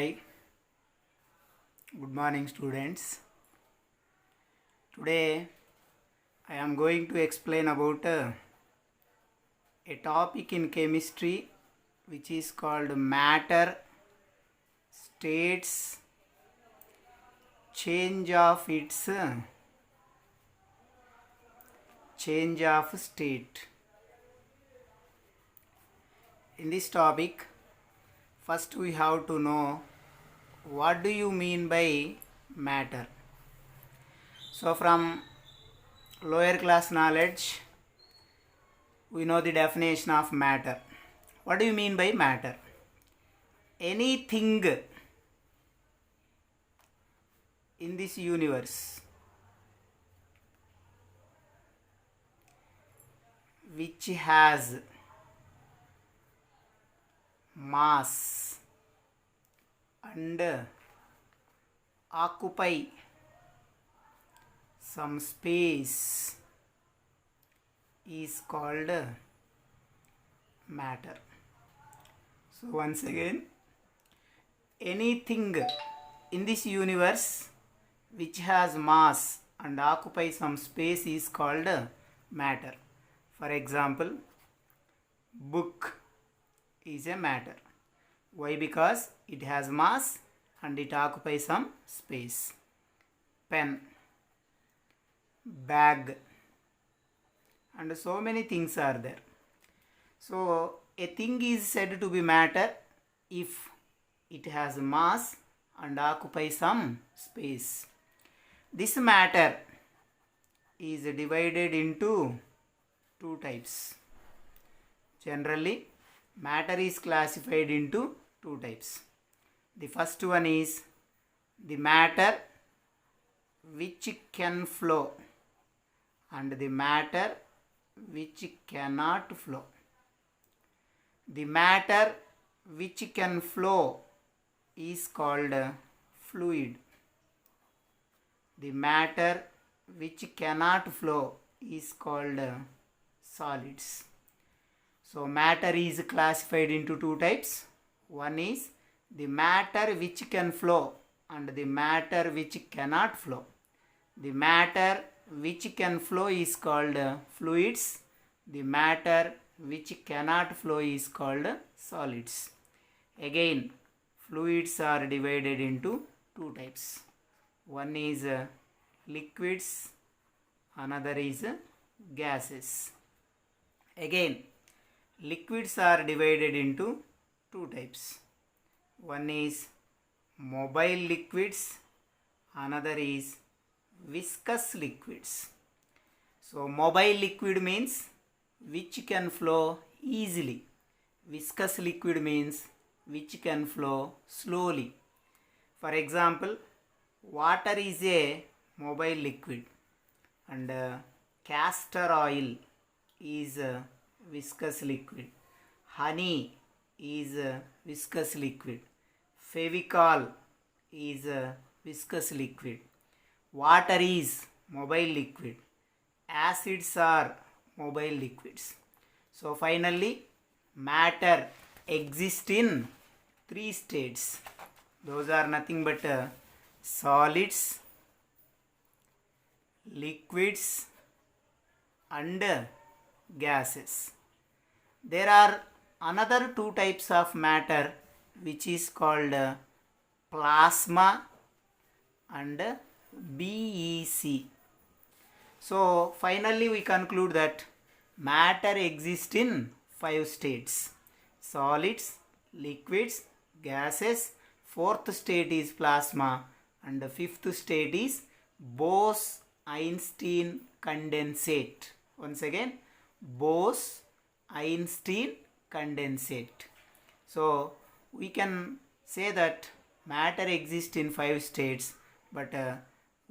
Hi, good morning students. Today I am going to explain about a topic in chemistry which is called matter, states, change of state. In this topic, first we have to know what do you mean by matter. So from lower class knowledge, we know the definition of matter. What do you mean by matter? Anything in this universe which has mass and occupy some space is called matter. So once again, anything in this universe which has mass and occupy some space is called matter. For example, book is a matter. Why? Because it has mass and it occupies some space. Pen, bag, and so many things are there. So a thing is said to be matter if it has mass and occupies some space. This matter is divided into two types. Generally, matter is classified into two types. The first one is the matter which can flow and the matter which cannot flow. The matter which can flow is called fluid. The matter which cannot flow is called solids. So matter is classified into two types. One is the matter which can flow and the matter which cannot flow. The matter which can flow is called fluids. The matter which cannot flow is called solids. Again, fluids are divided into two types. One is liquids, another is gases. Again, liquids are divided into two types. One is mobile liquids, another is viscous liquids. So mobile liquid means which can flow easily. Viscous liquid means which can flow slowly. For example, water is a mobile liquid and castor oil is a viscous liquid. Honey is a viscous liquid. Fevicol is a viscous liquid. Water is mobile liquid. Acids are mobile liquids. So finally, matter exists in three states. Those are nothing but solids, liquids, and gases. There are another two types of matter which is called plasma and BEC. So finally we conclude that matter exists in five states: solids, liquids, gases. Fourth state is plasma and the fifth state is Bose-Einstein condensate. Once again, Bose-Einstein condensate. So we can say that matter exists in five states, but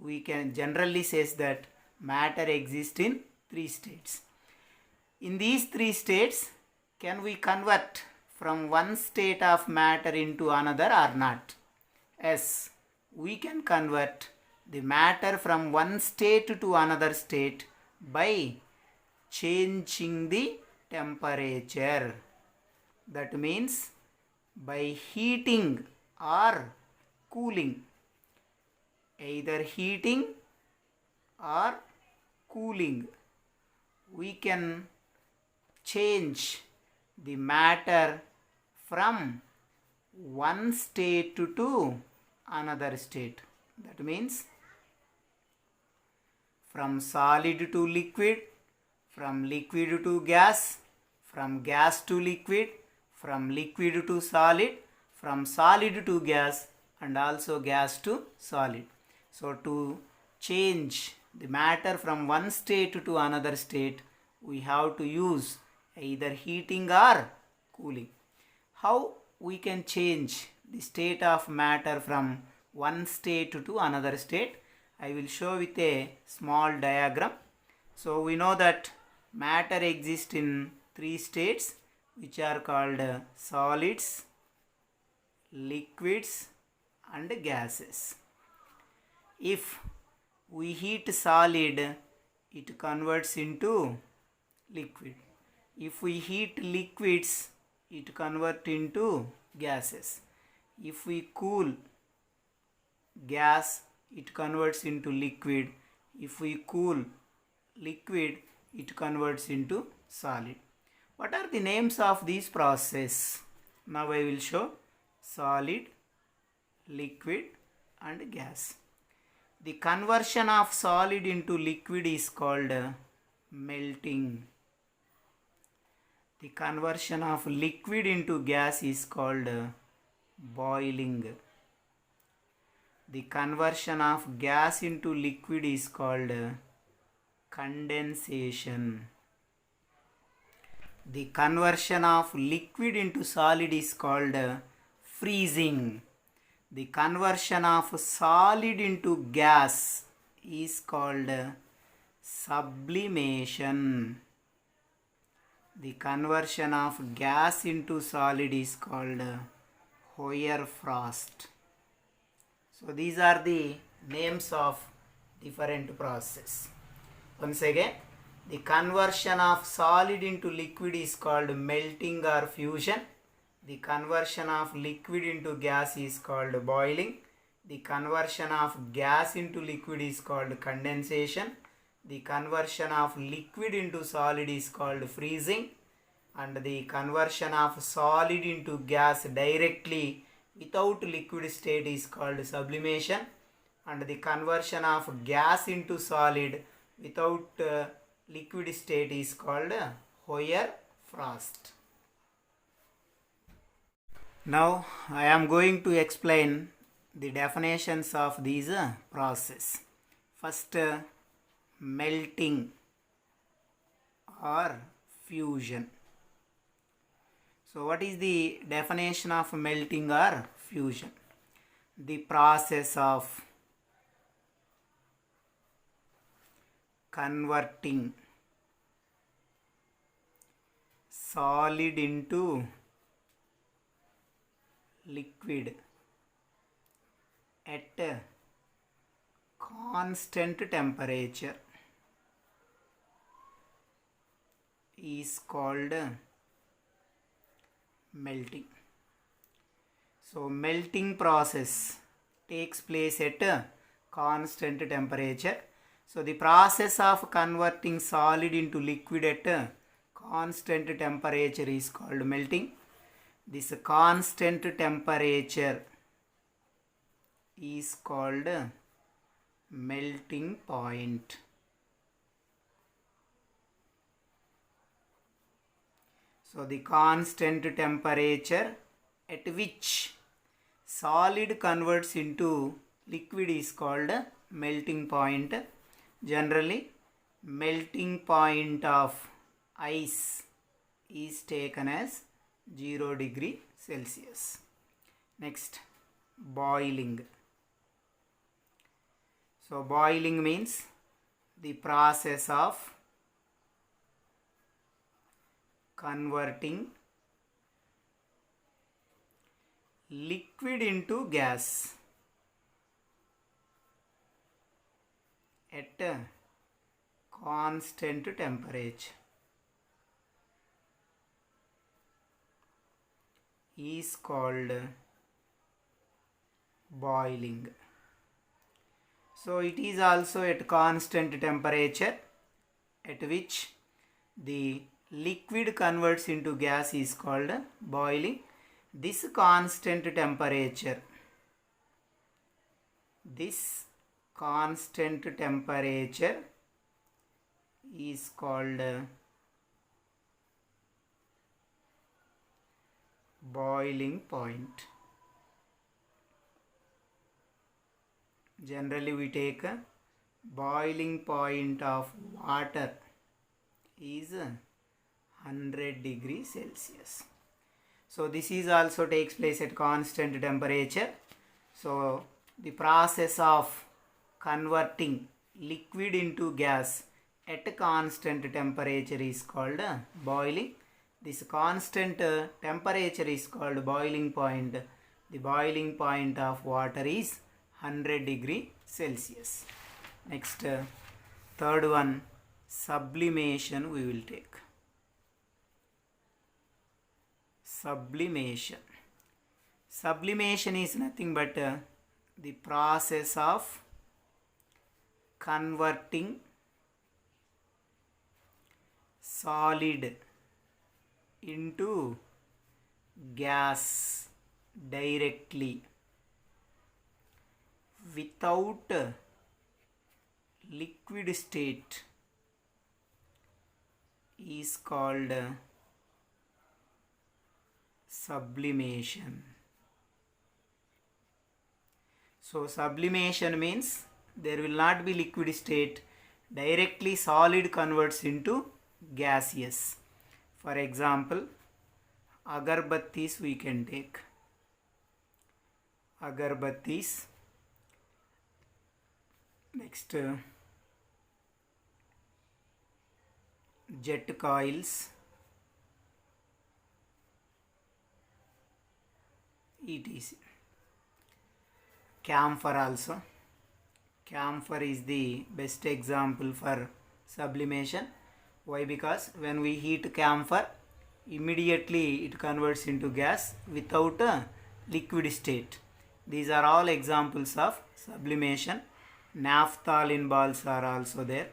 we can generally say that matter exists in three states. In these three states, can we convert from one state of matter into another or not? Yes, we can convert the matter from one state to another state by changing the temperature. That means by heating or cooling, either heating or cooling. We can change the matter from one state to another state. That means from solid to liquid, from liquid to gas, from gas to liquid, from liquid to solid, from solid to gas, and also gas to solid. So to change the matter from one state to another state, we have to use either heating or cooling. How we can change the state of matter from one state to another state? I will show with a small diagram. So we know that matter exists in three states, which are called solids, liquids, and gases. If we heat solid, it converts into liquid. If we heat liquids, it converts into gases. If we cool gas, it converts into liquid. If we cool liquid, it converts into solid. What are the names of these processes? Now I will show solid, liquid, and gas. The conversion of solid into liquid is called melting. The conversion of liquid into gas is called boiling. The conversion of gas into liquid is called condensation. The conversion of liquid into solid is called freezing. The conversion of solid into gas is called sublimation. The conversion of gas into solid is called Hoyer-Frost. So these are the names of different processes. Once again, the conversion of solid into liquid is called melting or fusion. The conversion of liquid into gas is called boiling. The conversion of gas into liquid is called condensation. The conversion of liquid into solid is called freezing. And the conversion of solid into gas directly without liquid state is called sublimation, and the conversion of gas into solid without liquid state is called Hoyer-Frost. Now I am going to explain the definitions of these processes. First, melting or fusion. So what is the definition of melting or fusion? The process of converting solid into liquid at constant temperature is called melting. So melting process takes place at a constant temperature. So the process of converting solid into liquid at a constant temperature is called melting. This constant temperature is called melting point. So the constant temperature at which solid converts into liquid is called melting point. Generally, melting point of ice is taken as 0 degree Celsius. Next, boiling. So boiling means the process of converting liquid into gas at a constant temperature is called boiling. So it is also at constant temperature at which the liquid converts into gas is called boiling. This constant temperature is called boiling point. Generally we take a boiling point of water is 100 degrees Celsius. So this is also takes place at constant temperature. So the process of converting liquid into gas at a constant temperature is called boiling. This constant temperature is called boiling point. The boiling point of water is 100 degree Celsius. Next, third one, sublimation we will take. Sublimation. Sublimation is nothing but the process of converting solid into gas directly without liquid state is called sublimation. So sublimation means there will not be liquid state, directly solid converts into gaseous. For example, agarbattis we can take. Agarbattis. Next, jet coils, etc. Camphor also. Camphor is the best example for sublimation. Why? Because when we heat camphor, immediately it converts into gas without a liquid state. These are all examples of sublimation. Naphthalene balls are also there.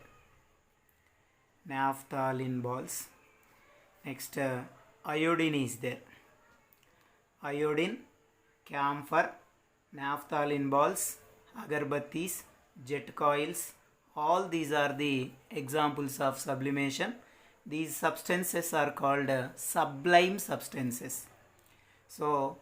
Naphthalene balls. Next, iodine is there. Iodine, camphor, naphthalene balls, agarbattis, jet coils, all these are the examples of sublimation. These substances are called sublime substances. So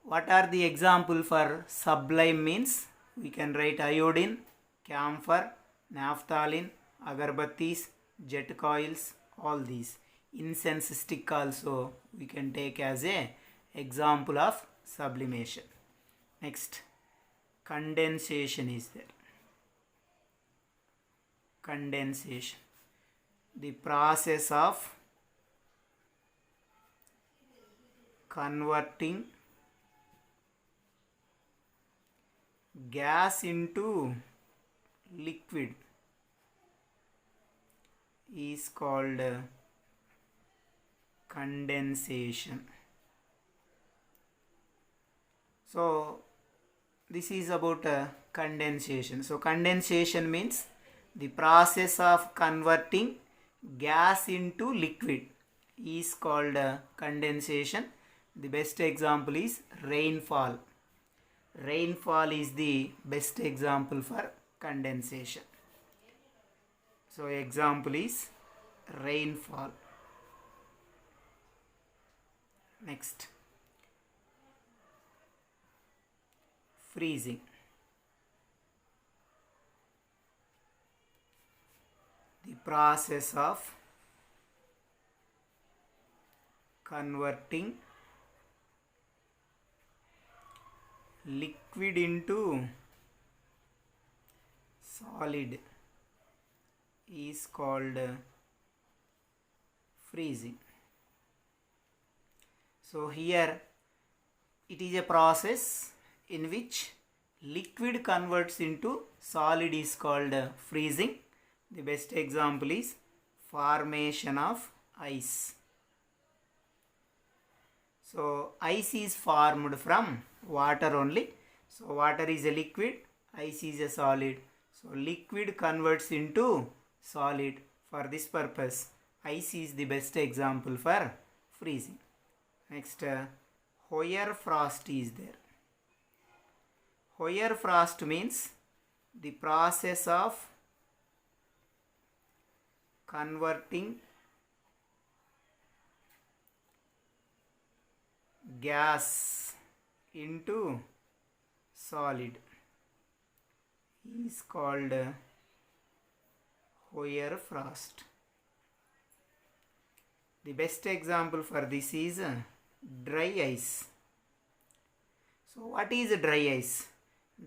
what are the example for sublime means? We can write iodine, camphor, naphthalene, agarbattis, jet coils, all these. Incense stick also we can take as a example of sublimation. Next, condensation is there. Condensation, the process of converting gas into liquid is called condensation. So this is about condensation. So condensation means the process of converting gas into liquid is called condensation. The best example is rainfall. Rainfall is the best example for condensation. So example is rainfall. Next, freezing. The process of converting liquid into solid is called freezing. So here it is a process in which liquid converts into solid is called freezing. The best example is formation of ice. So ice is formed from water only. So water is a liquid, ice is a solid. So liquid converts into solid. For this purpose, ice is the best example for freezing. Next, Hoyer-Frost is there. Hoyer-Frost means the process of converting gas into solid is called Hoyer-Frost. The best example for this is dry ice. So what is dry ice?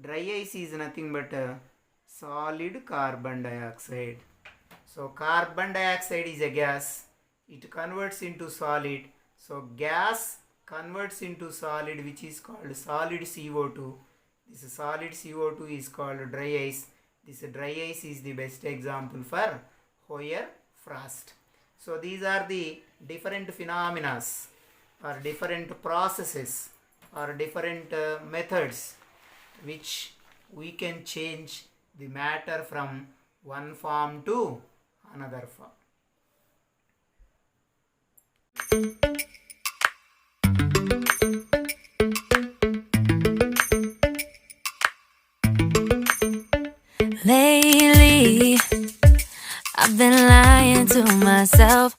Dry ice is nothing but solid carbon dioxide. So carbon dioxide is a gas. It converts into solid. So gas converts into solid, which is called solid CO2. This solid CO2 is called dry ice. This dry ice is the best example for Hoyer-Frost. So these are the different phenomena or different processes or different methods which we can change the matter from one form to another form. Lately, I've been lying to myself.